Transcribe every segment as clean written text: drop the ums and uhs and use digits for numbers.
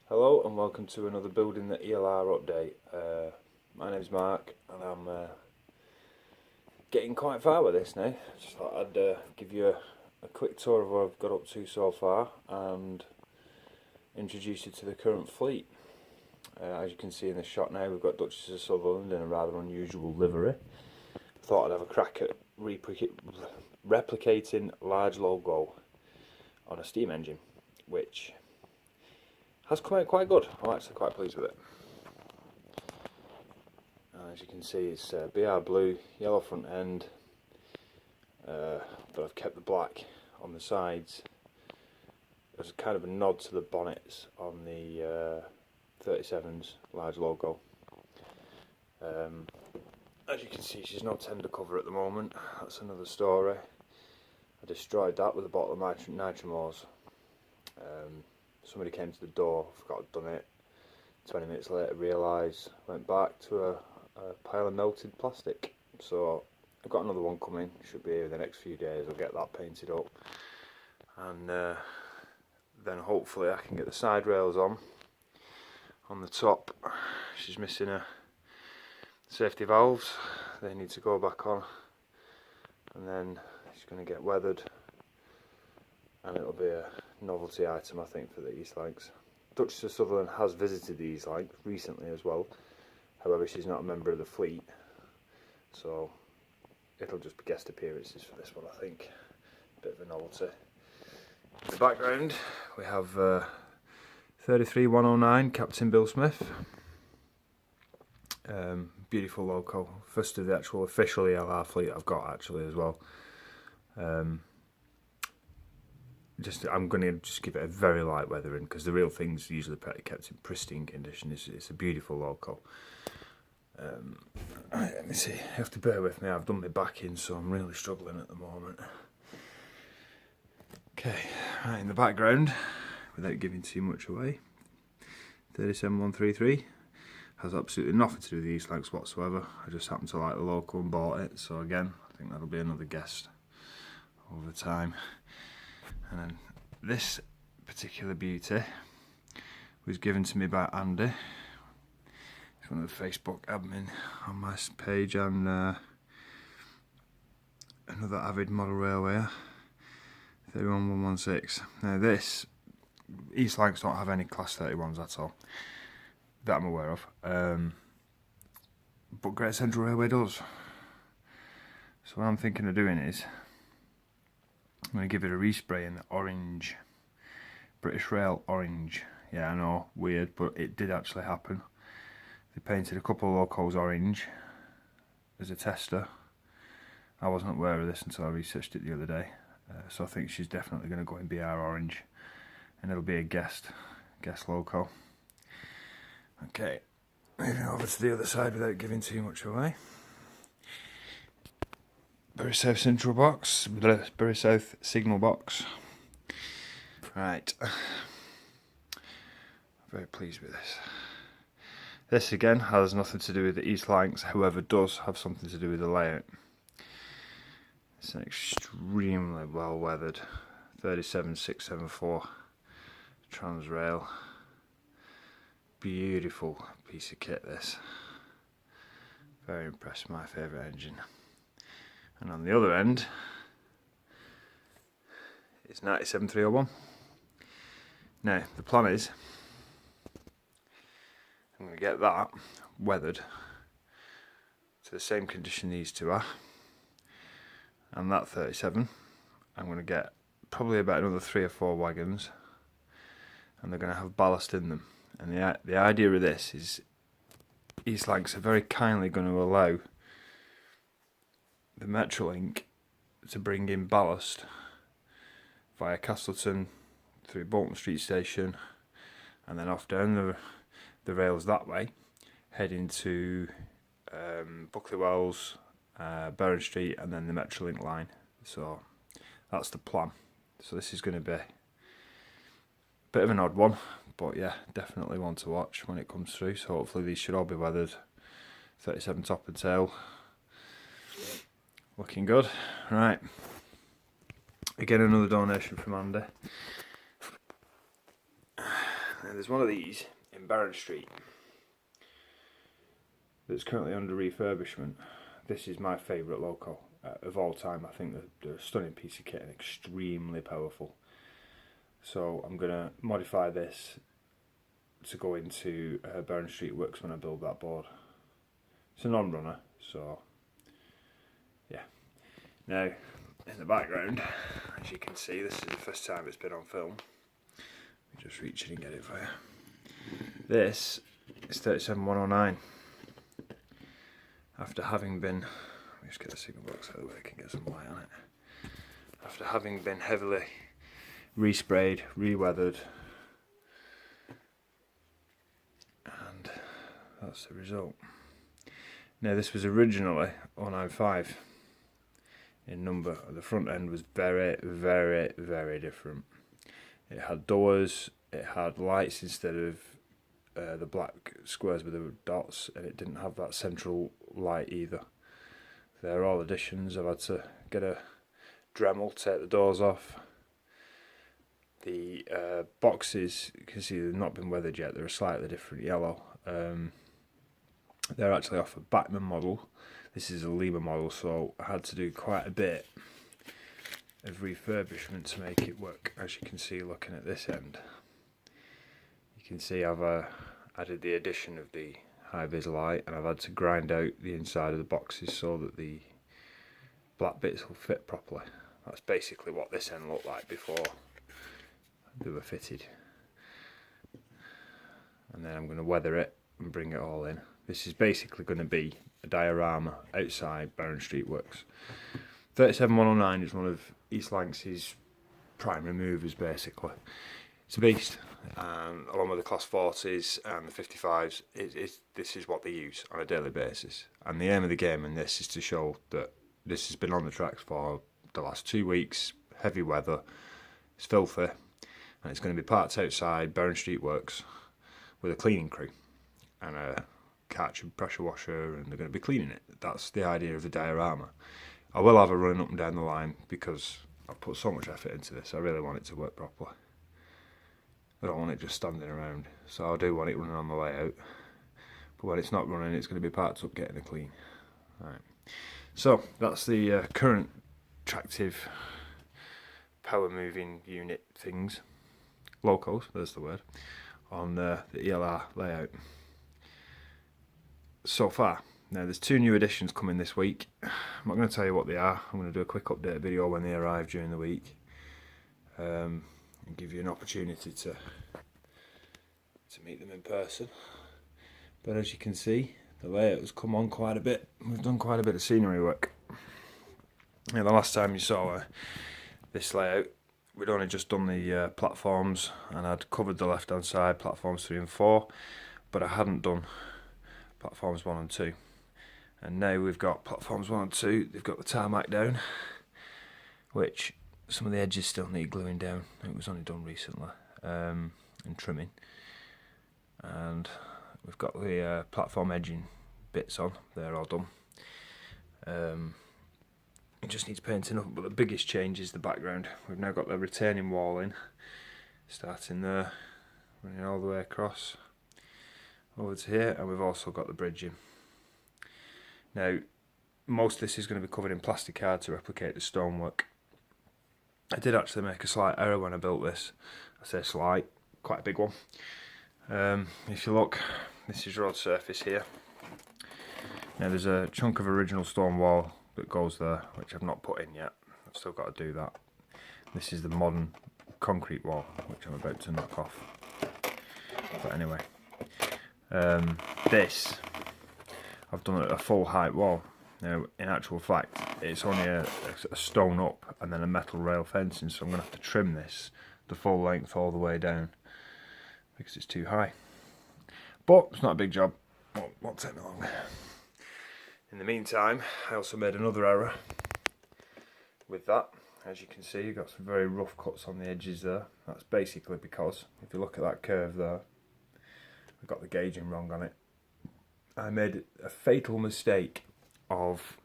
Hello and welcome to another Building the ELR update. My name's Mark and I'm getting quite far with this now. Just thought I'd give you a quick tour of what I've got up to so far and introduce you to the current fleet. As you can see in the shot now, we've got Duchess of Sutherland in a rather unusual livery. Thought I'd have a crack at replicating large logo on a steam engine, which has come out quite good. I'm actually quite pleased with it. As you can see, it's BR blue, yellow front end, but I've kept the black on the sides as kind of a nod to the bonnets on the 37's large logo. As you can see, she's no tender cover at the moment. That's another story. I destroyed that with a bottle of nitromors. Somebody came to the door, forgot I'd done it. 20 minutes later realised, went back to a pile of melted plastic. So I've got another one coming, should be here in the next few days. I'll get that painted up. And then hopefully I can get the side rails on the top. She's missing a safety valves, they need to go back on. And then she's going to get weathered. And it'll be a novelty item, I think, for the East Lancs. Duchess of Sutherland has visited the East Lancs recently as well. However, she's not a member of the fleet, so it'll just be guest appearances for this one, I think. Bit of a novelty. In the background, we have 33109 Captain Bill Smith. Beautiful logo. First of the actual official ELR fleet I've got actually as well. I'm going to just give it a very light weathering because the real thing's usually kept in pristine condition. It's a beautiful logo. Right, let me see. You have to bear with me. I've done my back in, so I'm really struggling at the moment. Okay, right, in the background, without giving too much away, 37133 has absolutely nothing to do with the East Lancs whatsoever. I just happened to like the logo and bought it. So again, I think that'll be another guest over time. And then this particular beauty was given to me by Andy. He's one of the Facebook admin on my page, and another avid model railwayer, 31116. Now this, East Lancs don't have any class 31s at all, that I'm aware of. But Great Central Railway does. So what I'm thinking of doing is, I'm going to give it a respray in the orange, British Rail orange. Yeah, I know, weird, but it did actually happen. They painted a couple of locos orange as a tester. I wasn't aware of this until I researched it the other day. So I think she's definitely going to go in BR orange, and it'll be a guest loco. Okay, moving over to the other side without giving too much away. Bury South Central Box, Bury South Signal Box. Right, very pleased with this. This again has nothing to do with the East Lancs, however does have something to do with the layout. It's an extremely well weathered 37674 Transrail. Beautiful piece of kit this. Very impressed, my favourite engine. And on the other end, it's 97301. Now, the plan is, I'm going to get that weathered to the same condition these two are. And that 37, I'm going to get probably about another 3 or 4 wagons. And they're going to have ballast in them. And the idea of this is, East Lancs are very kindly going to allow the Metrolink to bring in ballast via Castleton through Bolton Street Station and then off down the rails that way, heading to Buckley Wells, Burren Street, and then the Metrolink line. So that's the plan. So this is going to be a bit of an odd one, but yeah, definitely one to watch when it comes through. So hopefully these should all be weathered. 37 top and tail. Looking good. Right. Again, another donation from Andy. And there's one of these in Barron Street that's currently under refurbishment. This is my favourite loco of all time. I think they're a stunning piece of kit and extremely powerful. So I'm going to modify this to go into Barron Street Works when I build that board. It's a non-runner, so yeah. Now, in the background, as you can see, this is the first time it's been on film. Let me just reach in and get it for you. This is 37109. After having been, let me just get the signal box out of the way, I can get some light on it. After having been heavily resprayed, re-weathered, and that's the result. Now this was originally 095 in number. The front end was very, very, very different. It had doors, it had lights instead of the black squares with the dots, and it didn't have that central light either. They're all additions. I've had to get a Dremel, take the doors off. The boxes, you can see they've not been weathered yet, they're a slightly different yellow. They're actually off a Bachmann model. This is a Lima model, so I had to do quite a bit of refurbishment to make it work. As you can see, looking at this end, you can see I've added the addition of the high-vis light, and I've had to grind out the inside of the boxes so that the black bits will fit properly. That's basically what this end looked like before they were fitted. And then I'm going to weather it and bring it all in. This is basically going to be a diorama outside Barron Street Works. 37109 is one of East Lancs's primary movers, basically. It's a beast, along with the Class 40s and the 55s. This is what they use on a daily basis. And the aim of the game in this is to show that this has been on the tracks for the last 2 weeks, heavy weather, it's filthy, and it's going to be parked outside Barron Street Works with a cleaning crew and a catch and pressure washer, and they're going to be cleaning it. That's the idea of the diorama. I will have a running up and down the line because I've put so much effort into this. I really want it to work properly. I don't want it just standing around, so I do want it running on the layout. But when it's not running, it's going to be parked up getting a clean. Right. So that's the current tractive power moving unit things, locos, there's the word, on the ELR layout. So far, now there's 2 new additions coming this week. I'm not going to tell you what they are. I'm going to do a quick update video when they arrive during the week, and give you an opportunity to meet them in person. But as you can see, the layout has come on quite a bit. We've done quite a bit of scenery work. The last time you saw this layout, we'd only just done the platforms, and I'd covered the left hand side, platforms 3 and 4, but I hadn't done platforms 1 and 2. And now we've got platforms 1 and 2, they've got the tarmac down, which some of the edges still need gluing down. It was only done recently, and trimming. And we've got the platform edging bits on, they're all done. It just needs painting up, but the biggest change is the background. We've now got the retaining wall in, starting there, running all the way across over to here, and we've also got the bridge in. Now, most of this is going to be covered in plastic card to replicate the stonework. I did actually make a slight error when I built this. I say slight, quite a big one. If you look, this is road surface here. Now there's a chunk of original stone wall that goes there, which I've not put in yet. I've still got to do that. This is the modern concrete wall, which I'm about to knock off. But anyway, this, I've done a full height wall. Now, in actual fact, it's only a stone up and then a metal rail fencing, so I'm going to have to trim this the full length all the way down because it's too high. But it's not a big job, won't take me long. In the meantime, I also made another error with that. As you can see, you've got some very rough cuts on the edges there. That's basically because, if you look at that curve there, I've got the gauging wrong on it. I made a fatal mistake of,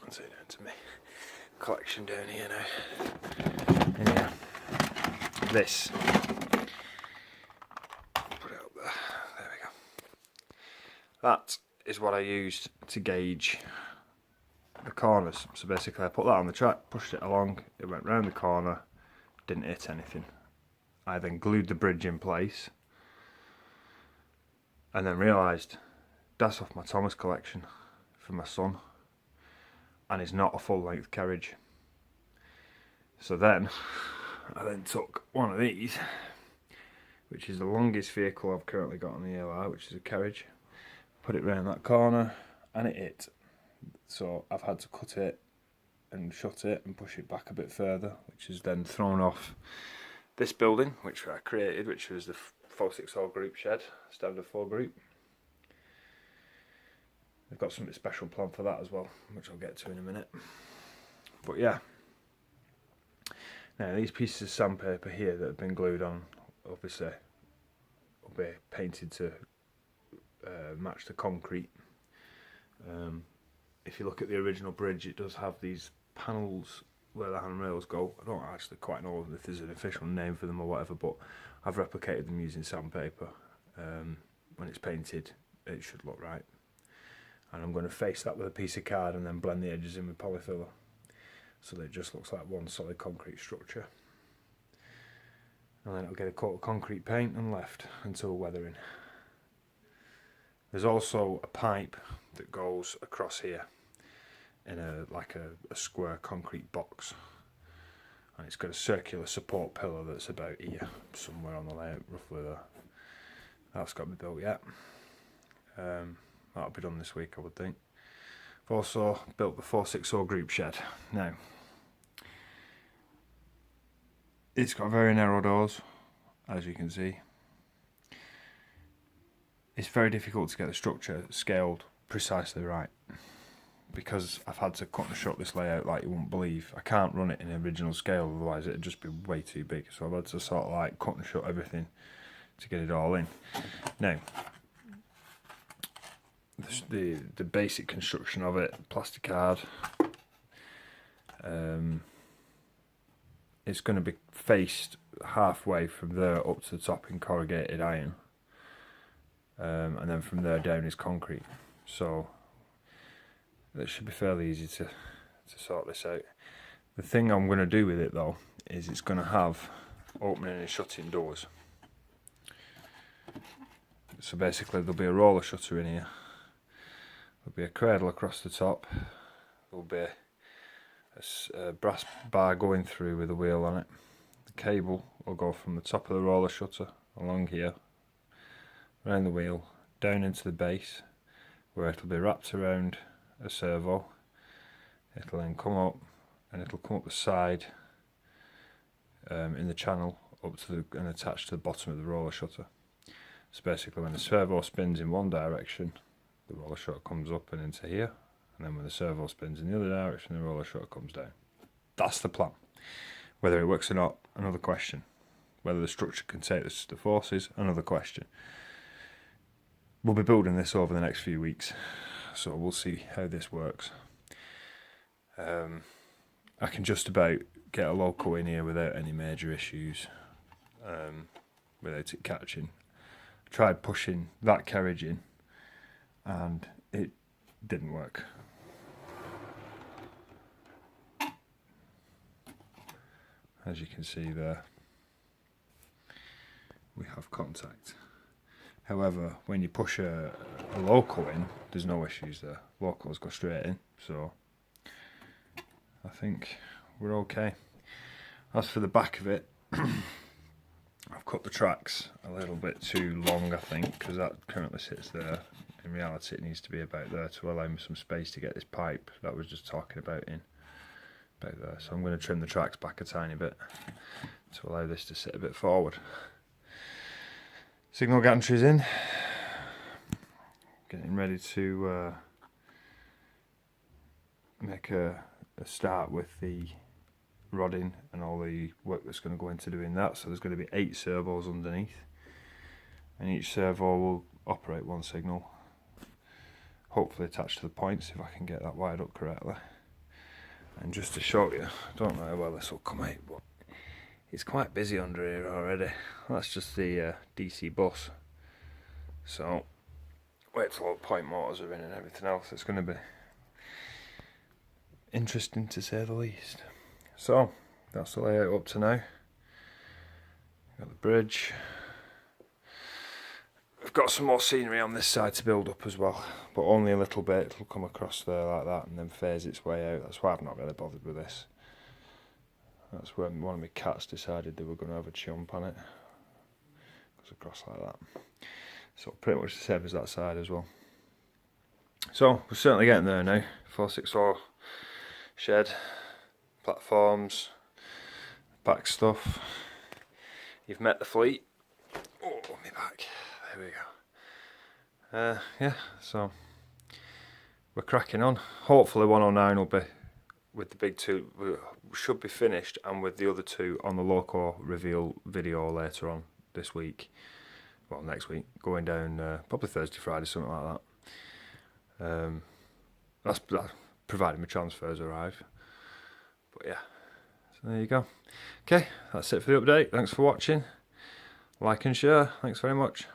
what's it down to me, collection down here now. Anyhow, this that is what I used to gauge the corners. So basically I put that on the track, pushed it along, it went round the corner, didn't hit anything. I then glued the bridge in place and then realised that's off my Thomas collection for my son and it's not a full length carriage. So then I then took one of these, which is the longest vehicle I've currently got on the ELR, which is a carriage, put it round that corner and it hit. So I've had to cut it and shut it and push it back a bit further, which has then thrown off this building which I created, which was the 460 group shed, standard 4 group. I've got something special planned for that as well, which I'll get to in a minute. But yeah, now these pieces of sandpaper here that have been glued on obviously will be painted to match the concrete. If you look at the original bridge, it does have these panels where the handrails go. I don't actually quite know if there's an official name for them or whatever, but I've replicated them using sandpaper. When it's painted, it should look right. And I'm going to face that with a piece of card and then blend the edges in with polyfiller, so that it just looks like one solid concrete structure. And then I'll get a coat of concrete paint and left until weathering. There's also a pipe that goes across here in a square concrete box, and it's got a circular support pillar that's about here, somewhere on the layout, roughly there. That's got to be built yet. That'll be done this week, I would think. I've also built the 460 group shed. Now, it's got very narrow doors, as you can see. It's very difficult to get the structure scaled precisely right, because I've had to cut and short this layout like you wouldn't believe. I can't run it in original scale, otherwise it'd just be way too big. So I've had to sort of like cut and short everything to get it all in. Now, the basic construction of it, plastic card, it's going to be faced halfway from there up to the top in corrugated iron, and then from there down is concrete. So it should be fairly easy to sort this out. The thing I'm going to do with it though is it's going to have opening and shutting doors. So basically there'll be a roller shutter in here, there'll be a cradle across the top, there'll be a brass bar going through with a wheel on it. The cable will go from the top of the roller shutter along here, around the wheel, down into the base, where it'll be wrapped around a servo. It'll then come up, and it'll come up the side in the channel up to and attached to the bottom of the roller shutter. So basically when the servo spins in one direction, the roller shutter comes up and into here, and then when the servo spins in the other direction, the roller shutter comes down. That's the plan. Whether it works or not, another question. Whether the structure can take the forces, another question. We'll be building this over the next few weeks, so we'll see how this works. I can just about get a loco in here without any major issues, without it catching. I tried pushing that carriage in and it didn't work. As you can see there, we have contact. However, when you push a loco in, there's no issues there. Locos go straight in, so I think we're okay. As for the back of it, I've cut the tracks a little bit too long, I think, because that currently sits there. In reality, it needs to be about there to allow me some space to get this pipe that I was just talking about in. About there. So I'm going to trim the tracks back a tiny bit to allow this to sit a bit forward. Signal gantry's in. Getting ready to make a start with the rodding and all the work that's going to go into doing that. So there's going to be 8 servos underneath, and each servo will operate one signal, hopefully attached to the points if I can get that wired up correctly. And just to show you, I don't know how well this will come out, but it's quite busy under here already. That's just the DC bus. So wait till all the point motors are in and everything else. It's going to be interesting to say the least. So that's the layout up to now. Got the bridge. We've got some more scenery on this side to build up as well, but only a little bit. It'll come across there like that and then phase its way out. That's why I've not really bothered with this. That's when one of my cats decided they were going to have a chump on it. Goes across like that. So pretty much the same as that side as well. So we're certainly getting there now. 464 shed, platforms, back stuff. You've met the fleet. Oh, me back. There we go. Yeah, so we're cracking on. Hopefully 109 will be with the big two. We should be finished, and with the other two on the loco reveal video later on this week. Well, next week, going down probably Thursday, Friday, something like that. That's provided my transfers arrive. But yeah, so there you go. Okay, that's it for the update. Thanks for watching. Like and share. Thanks very much.